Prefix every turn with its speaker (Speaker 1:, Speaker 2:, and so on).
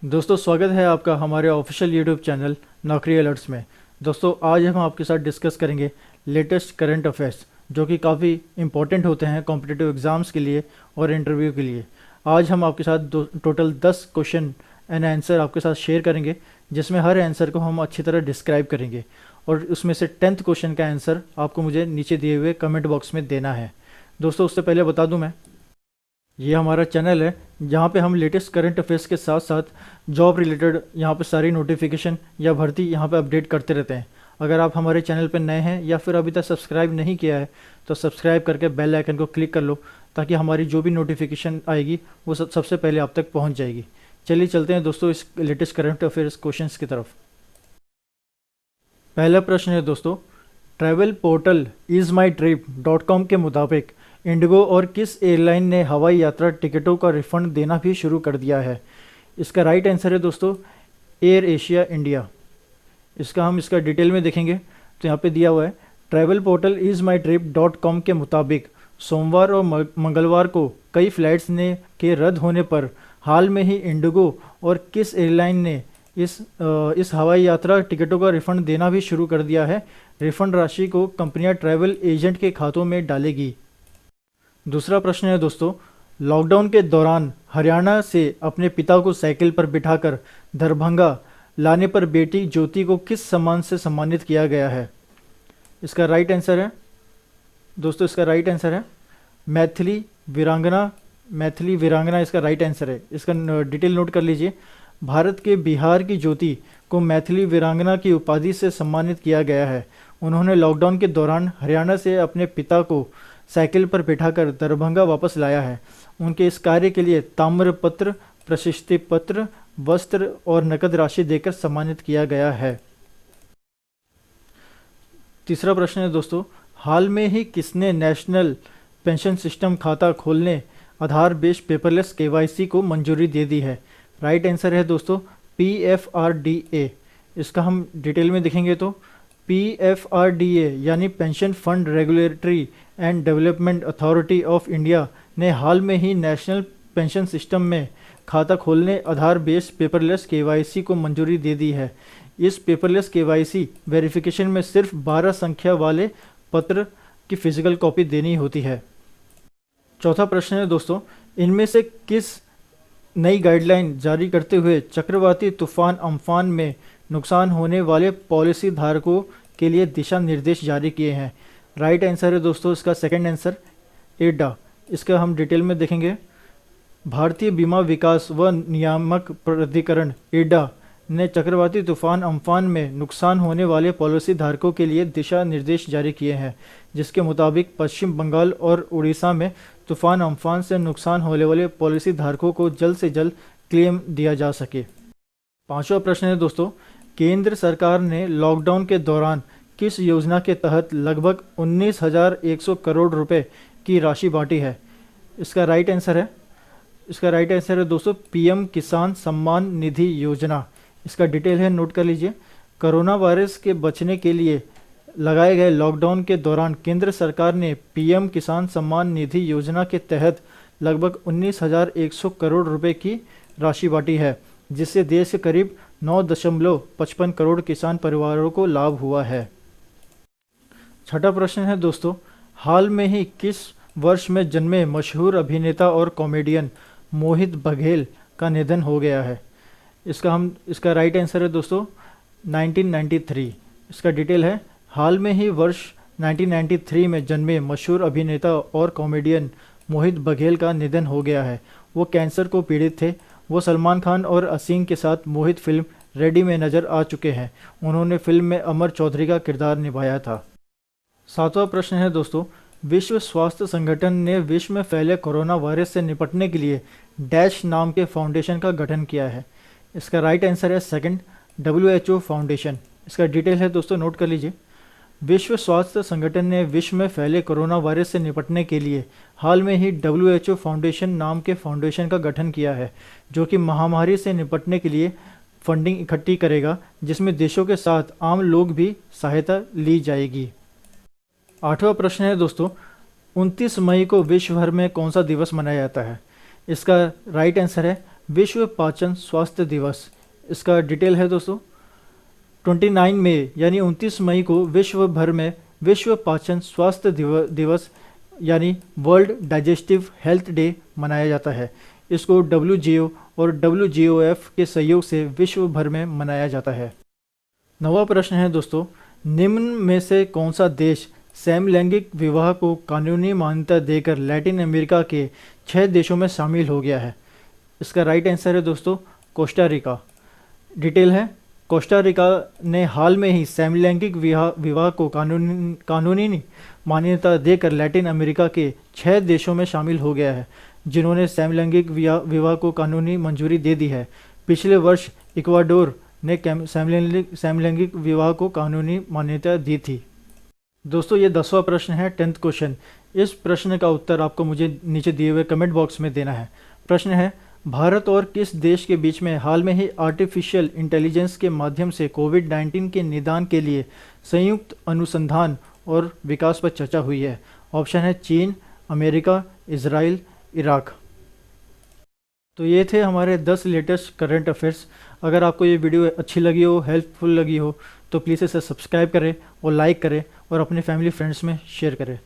Speaker 1: दोस्तों स्वागत है आपका हमारे ऑफिशियल यूट्यूब चैनल नौकरी अलर्ट्स में। दोस्तों आज हम आपके साथ डिस्कस करेंगे लेटेस्ट करंट अफेयर्स जो कि काफ़ी इंपॉर्टेंट होते हैं कॉम्पिटिटिव एग्ज़ाम्स के लिए और इंटरव्यू के लिए। आज हम आपके साथ टोटल 10 क्वेश्चन एंड आंसर आपके साथ शेयर करेंगे, जिसमें हर आंसर को हम अच्छी तरह डिस्क्राइब करेंगे और उसमें से 10th क्वेश्चन का आंसर आपको मुझे नीचे दिए हुए कमेंट बॉक्स में देना है। दोस्तों उससे पहले बता दूं मैं, ये हमारा चैनल है जहाँ पे हम लेटेस्ट करंट अफेयर्स के साथ साथ जॉब रिलेटेड यहाँ पे सारी नोटिफिकेशन या भर्ती यहाँ पे अपडेट करते रहते हैं। अगर आप हमारे चैनल पर नए हैं या फिर अभी तक सब्सक्राइब नहीं किया है तो सब्सक्राइब करके बेल आइकन को क्लिक कर लो, ताकि हमारी जो भी नोटिफिकेशन आएगी वो सबसे पहले आप तक पहुँच जाएगी। चलिए चलते हैं दोस्तों इस लेटेस्ट करंट अफेयर्स क्वेश्चन की तरफ। पहला प्रश्न है दोस्तों, ट्रैवल पोर्टल ismytrip.com के मुताबिक इंडिगो और किस एयरलाइन ने हवाई यात्रा टिकटों का रिफंड देना भी शुरू कर दिया है? इसका राइट आंसर है दोस्तों एयर एशिया इंडिया। इसका डिटेल में देखेंगे तो यहाँ पे दिया हुआ है, ट्रैवल पोर्टल ismytrip.com के मुताबिक सोमवार और मंगलवार को कई फ्लाइट्स के रद्द होने पर हाल में ही इंडिगो और किस एयरलाइन ने इस हवाई यात्रा टिकटों का रिफंड देना भी शुरू कर दिया है। रिफंड राशि को कंपनियां ट्रैवल एजेंट के खातों में डालेगी। दूसरा प्रश्न है दोस्तों, लॉकडाउन के दौरान हरियाणा से अपने पिता को साइकिल पर बिठाकर दरभंगा लाने पर बेटी ज्योति को किस सम्मान से सम्मानित किया गया है? इसका राइट आंसर है दोस्तों, इसका राइट आंसर है मैथिली वीरांगना इसका राइट आंसर है। इसका डिटेल नोट कर लीजिए। भारत के बिहार की ज्योति को मैथिली वीरांगना की उपाधि से सम्मानित किया गया है। उन्होंने लॉकडाउन के दौरान हरियाणा से अपने पिता को साइकिल पर बिठाकर दरभंगा वापस लाया है। उनके इस कार्य के लिए ताम्रपत्र, प्रशस्ति पत्र, वस्त्र और नकद राशि देकर सम्मानित किया गया है। तीसरा प्रश्न है दोस्तों, हाल में ही किसने नेशनल पेंशन सिस्टम खाता खोलने आधार बेस्ड पेपरलेस केवाईसी को मंजूरी दे दी है? राइट आंसर है दोस्तों PFRDA। इसका हम डिटेल में देखेंगे तो PFRDA यानी pension fund regulatory and development authority of India ने हाल में ही नेशनल पेंशन सिस्टम में खाता खोलने आधार बेस्ड पेपरलेस केवाईसी को मंजूरी दे दी है। इस पेपरलेस केवाईसी वेरिफिकेशन में सिर्फ 12 संख्या वाले पत्र की फिजिकल कॉपी देनी होती है। चौथा प्रश्न है दोस्तों, इनमें से किस नई गाइडलाइन जारी करते हुए चक्रवाती तूफान अम्फान में नुकसान होने वाले पॉलिसी धारकों के लिए दिशा निर्देश जारी किए हैं? राइट आंसर है दोस्तों इसका सेकंड आंसर एडा। इसका हम डिटेल में देखेंगे। भारतीय बीमा विकास व नियामक प्राधिकरण एडा ने चक्रवाती तूफान अम्फान में नुकसान होने वाले पॉलिसी धारकों के लिए दिशा निर्देश जारी किए हैं, जिसके मुताबिक पश्चिम बंगाल और उड़ीसा में तूफान अम्फान से नुकसान होने वाले पॉलिसी धारकों को जल्द से जल्द क्लेम दिया जा सके। पांचवा प्रश्न है दोस्तों, केंद्र सरकार ने लॉकडाउन के दौरान किस योजना के तहत लगभग 19,100 करोड़ रुपए की राशि बांटी है? इसका राइट आंसर है दोस्तों PM किसान सम्मान निधि योजना। इसका डिटेल है, नोट कर लीजिए। कोरोना वायरस के बचने के लिए लगाए गए लॉकडाउन के दौरान केंद्र सरकार ने PM किसान सम्मान निधि योजना के तहत लगभग 19,100 करोड़ रुपए की राशि बांटी है, जिससे देश के करीब 9.55 करोड़ किसान परिवारों को लाभ हुआ है। छठा प्रश्न है दोस्तों, हाल में ही किस वर्ष में जन्मे मशहूर अभिनेता और कॉमेडियन मोहित बघेल का निधन हो गया है? इसका राइट आंसर है दोस्तों 1993। इसका डिटेल है, हाल में ही वर्ष 1993 में जन्मे मशहूर अभिनेता और कॉमेडियन मोहित बघेल का निधन हो गया है। वो कैंसर को पीड़ित थे। वो सलमान खान और असीम के साथ मोहित फिल्म रेडी में नजर आ चुके हैं। उन्होंने फिल्म में अमर चौधरी का किरदार निभाया था। सातवां प्रश्न है दोस्तों, विश्व स्वास्थ्य संगठन ने विश्व में फैले कोरोना वायरस से निपटने के लिए डैश नाम के फाउंडेशन का गठन किया है। इसका राइट आंसर है सेकंड WHO फाउंडेशन। इसका डिटेल है दोस्तों, नोट कर लीजिए। विश्व स्वास्थ्य संगठन ने विश्व में फैले कोरोना वायरस से निपटने के लिए हाल में ही WHO फाउंडेशन नाम के फाउंडेशन का गठन किया है, जो कि महामारी से निपटने के लिए फंडिंग इकट्ठी करेगा, जिसमें देशों के साथ आम लोग भी सहायता ली जाएगी। आठवां प्रश्न है दोस्तों, 29 मई को विश्व भर में कौन सा दिवस मनाया जाता है? इसका राइट आंसर है विश्व पाचन स्वास्थ्य दिवस? इसका डिटेल है दोस्तों, 29 मई यानी 29 मई को विश्व भर में विश्व पाचन स्वास्थ्य दिवस यानी वर्ल्ड डाइजेस्टिव हेल्थ डे मनाया जाता है। इसको WGO और WGOF के सहयोग से विश्व भर में मनाया जाता है। नवा प्रश्न है दोस्तों, निम्न में से कौन सा देश समलैंगिक विवाह को कानूनी मान्यता देकर लैटिन अमेरिका के 6 देशों में शामिल हो गया है? इसका राइट आंसर है दोस्तों कोस्टा रिका। डिटेल है, कोस्टा रिका ने हाल में ही समलैंगिक विवाह को कानूनी मान्यता देकर लैटिन अमेरिका के 6 देशों में शामिल हो गया है, जिन्होंने समलैंगिक विवाह को कानूनी मंजूरी दे दी है। पिछले वर्ष इक्वाडोर ने समलैंगिक विवाह को कानूनी मान्यता दी थी। दोस्तों ये 10वां प्रश्न है, 10th क्वेश्चन। इस प्रश्न का उत्तर आपको मुझे नीचे दिए हुए कमेंट बॉक्स में देना है। प्रश्न है, भारत और किस देश के बीच में हाल में ही आर्टिफिशियल इंटेलिजेंस के माध्यम से कोविड-19 के निदान के लिए संयुक्त अनुसंधान और विकास पर चर्चा हुई है? ऑप्शन है चीन, अमेरिका, इजराइल, इराक। तो ये थे हमारे 10 लेटेस्ट करंट अफेयर्स। अगर आपको ये वीडियो अच्छी लगी हो, हेल्पफुल लगी हो, तो प्लीज़ इसे सब्सक्राइब करें और लाइक करें और अपने फैमिली फ्रेंड्स में शेयर करें।